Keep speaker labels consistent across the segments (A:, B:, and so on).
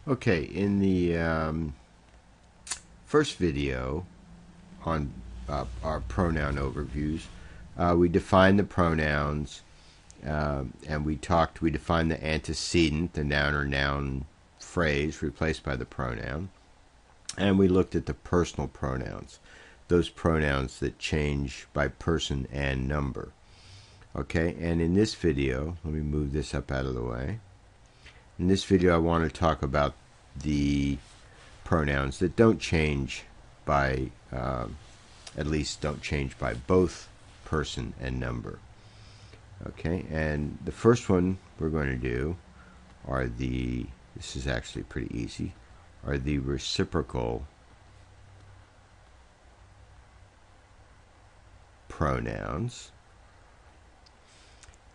A: Okay, in the first video on our pronoun overviews, we defined the pronouns and we defined the antecedent, the noun or noun phrase replaced by the pronoun, and we looked at the personal pronouns, those pronouns that change by person and number. Okay, and in this video, let me move this up out of the way. In this video, I want to talk about the pronouns that don't change by, at least don't change by both person and number. Okay, and the first one we're going to do are this is actually pretty easy, are the reciprocal pronouns.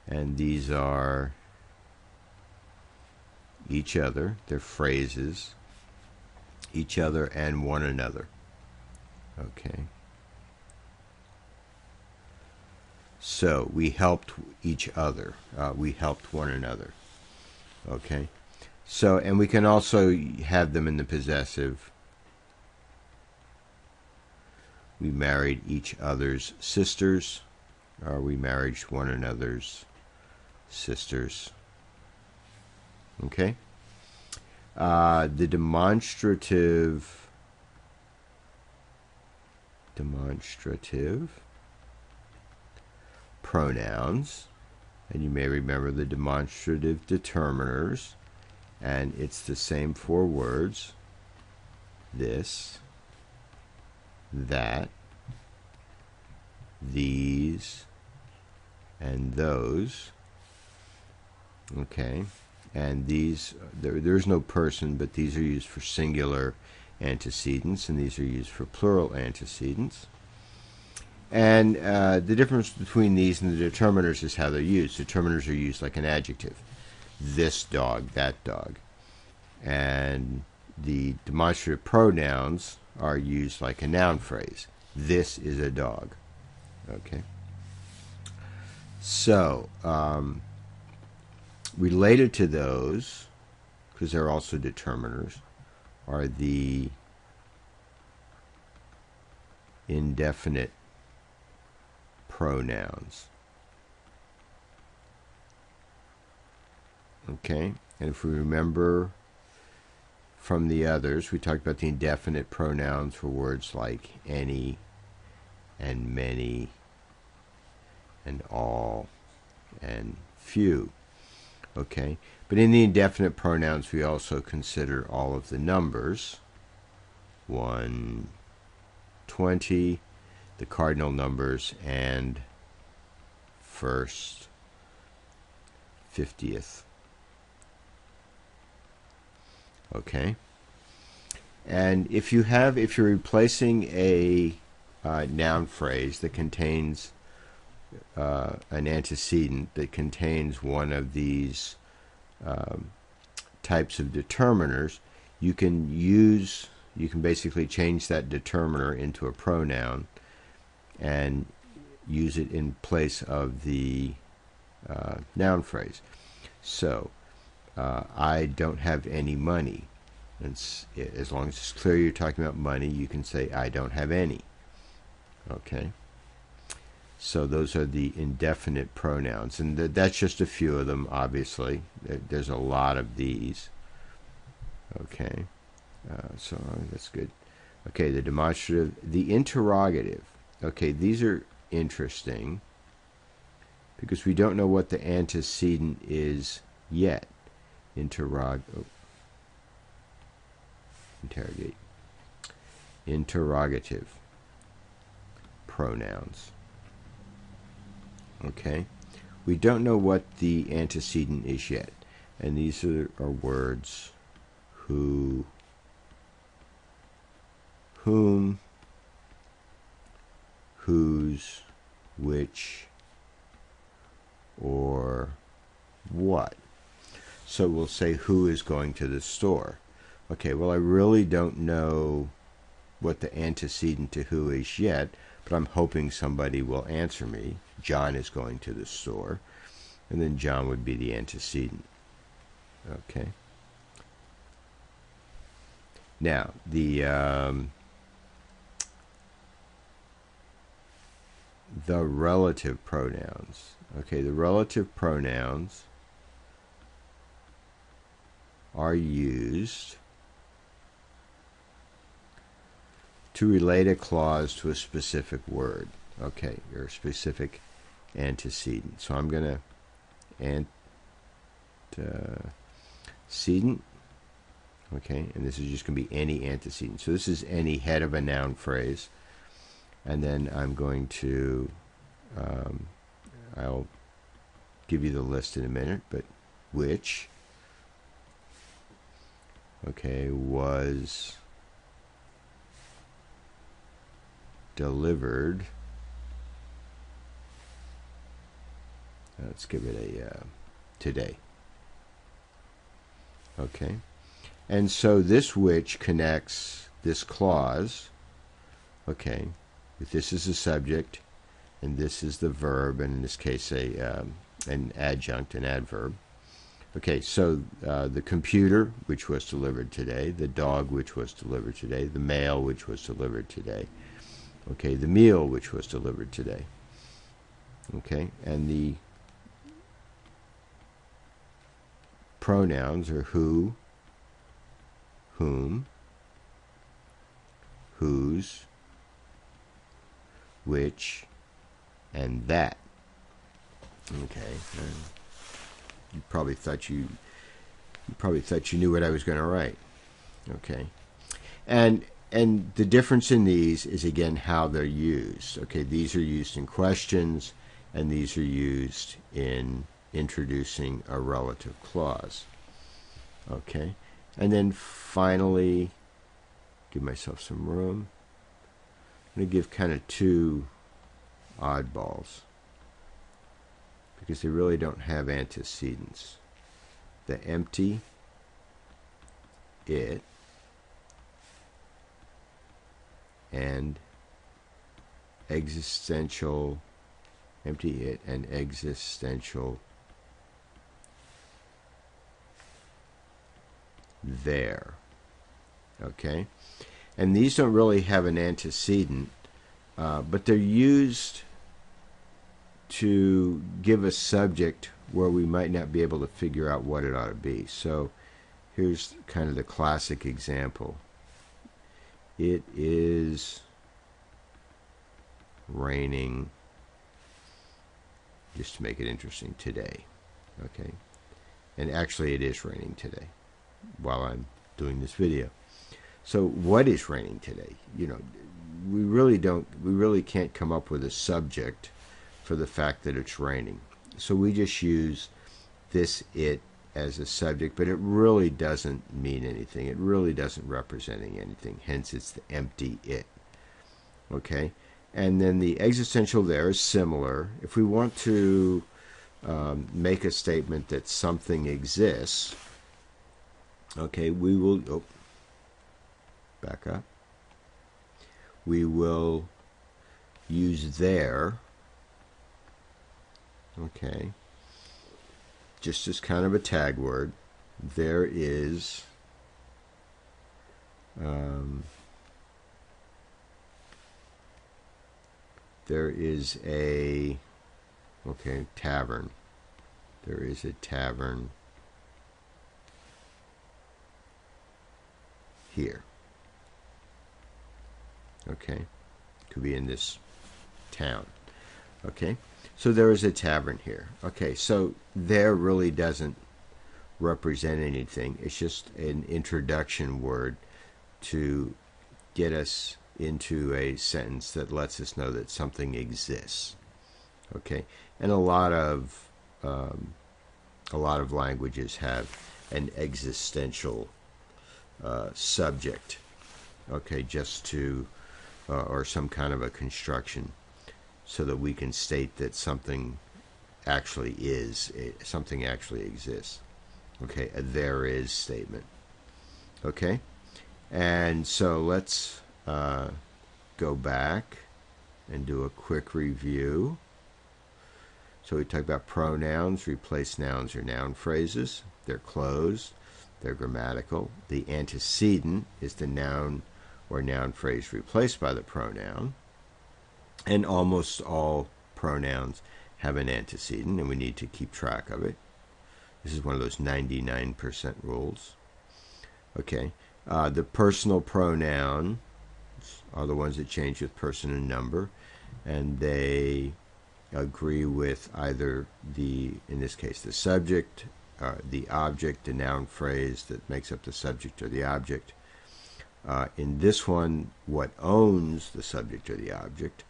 A: And these are each other, they're phrases, each other and one another. Okay. So we helped each other, we helped one another. Okay. So, and we can also have them in the possessive. We married each other's sisters, or we married one another's sisters. Okay. The demonstrative pronouns, and you may remember the demonstrative determiners, and it's the same four words: this, that, these, and those. Okay, and these, there's no person, but these are used for singular antecedents, and these are used for plural antecedents. And the difference between these and the determiners is how they're used. Determiners are used like an adjective: this dog, that dog. And the demonstrative pronouns are used like a noun phrase: this is a dog. Okay. So, related to those, because they're also determiners, are the indefinite pronouns. Okay, and if we remember from the others, we talked about the indefinite pronouns for words like any and many and all and few. Okay, but in the indefinite pronouns, we also consider all of the numbers: 1, 20, the cardinal numbers, and first, 50th. Okay, and if you're replacing a noun phrase that contains an antecedent that contains one of these types of determiners, you can basically change that determiner into a pronoun and use it in place of the noun phrase. So, I don't have any money. As long as it's clear you're talking about money, you can say I don't have any. Okay. So those are the indefinite pronouns, and that's just a few of them, obviously. There's a lot of these. Okay, so that's good. Okay, the demonstrative, the interrogative. Okay, these are interesting because we don't know what the antecedent is yet. Interrogative pronouns. Okay, we don't know what the antecedent is yet, and these are words who, whom, whose, which, or what. So we'll say who is going to the store. Okay, well, I really don't know what the antecedent to who is yet, but I'm hoping somebody will answer me. John is going to the store, and then John would be the antecedent. Okay. Now, the relative pronouns. Okay, the relative pronouns are used to relate a clause to a specific word, okay, or a specific antecedent. So I'm going to antecedent, okay, and this is just going to be any antecedent. So this is any head of a noun phrase, and then I'm going to, I'll give you the list in a minute, but which, okay, was delivered. Let's give it a today. Okay, and so this which connects this clause, okay, if this is the subject and this is the verb, and in this case an adjunct, an adverb. Okay, so the computer, which was delivered today, the dog, which was delivered today, the mail, which was delivered today, okay, the meal, which was delivered today, okay, and the pronouns are who, whom, whose, which, and that. Okay, you probably thought you knew what I was going to write. Okay, and the difference in these is again how they're used. Okay, these are used in questions, and these are used in introducing a relative clause. Okay, and then finally, give myself some room. I'm going to give kind of two oddballs because they really don't have antecedents. The empty, it, and existential, empty, it, and existential, there. Okay, and these don't really have an antecedent, but they're used to give a subject where we might not be able to figure out what it ought to be. So here's kind of the classic example. It is raining, just to make it interesting, today. Okay, and actually it is raining today while I'm doing this video. So what is raining today? You know, we really can't come up with a subject for the fact that it's raining. So we just use this it as a subject, but it really doesn't mean anything. It really doesn't represent anything. Hence, it's the empty it. Okay? And then the existential there is similar. If we want to make a statement that something exists, okay, we will, back up. We will use there, okay, just as kind of a tag word. There is a, okay, tavern. There is a tavern here. Okay, could be in this town. Okay, so there is a tavern here. Okay, so there really doesn't represent anything. It's just an introduction word to get us into a sentence that lets us know that something exists. Okay, and a lot of languages have an existential subject. Okay, just to or some kind of a construction, so that we can state that something actually is, something actually exists. Okay, a there is statement. Okay, and so let's go back and do a quick review. So we talked about pronouns, replace nouns or noun phrases. They're closed. They're grammatical. The antecedent is the noun or noun phrase replaced by the pronoun. And almost all pronouns have an antecedent, and we need to keep track of it. This is one of those 99% rules. Okay. The personal pronouns are the ones that change with person and number, and they agree with either in this case, the subject, the object, the noun phrase that makes up the subject or the object. In this one, what owns the subject or the object.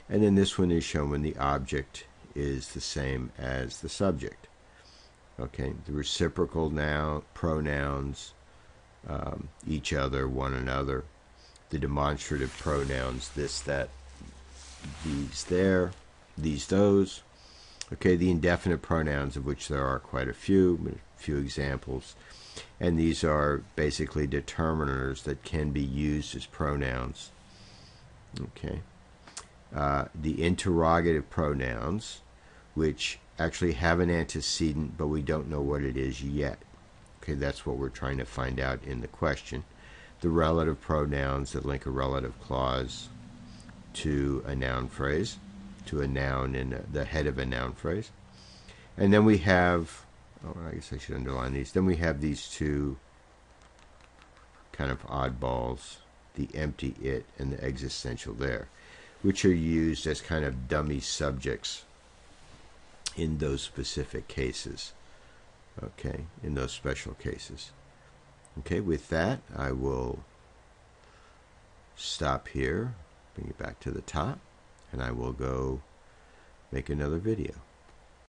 A: And then this one is shown when the object is the same as the subject. Okay, the reciprocal pronouns, each other, one another. The demonstrative pronouns, this, that, these, there, these, those. Okay, the indefinite pronouns, of which there are quite a few examples. And these are basically determiners that can be used as pronouns. Okay. The interrogative pronouns, which actually have an antecedent, but we don't know what it is yet. Okay, that's what we're trying to find out in the question. The relative pronouns that link a relative clause to a noun phrase, to a noun in the head of a noun phrase. And then we have, I guess I should underline these. Then we have these two kind of oddballs, the empty it and the existential there, which are used as kind of dummy subjects in those specific cases. Okay, in those special cases. Okay, with that, I will stop here, bring it back to the top, and I will go make another video.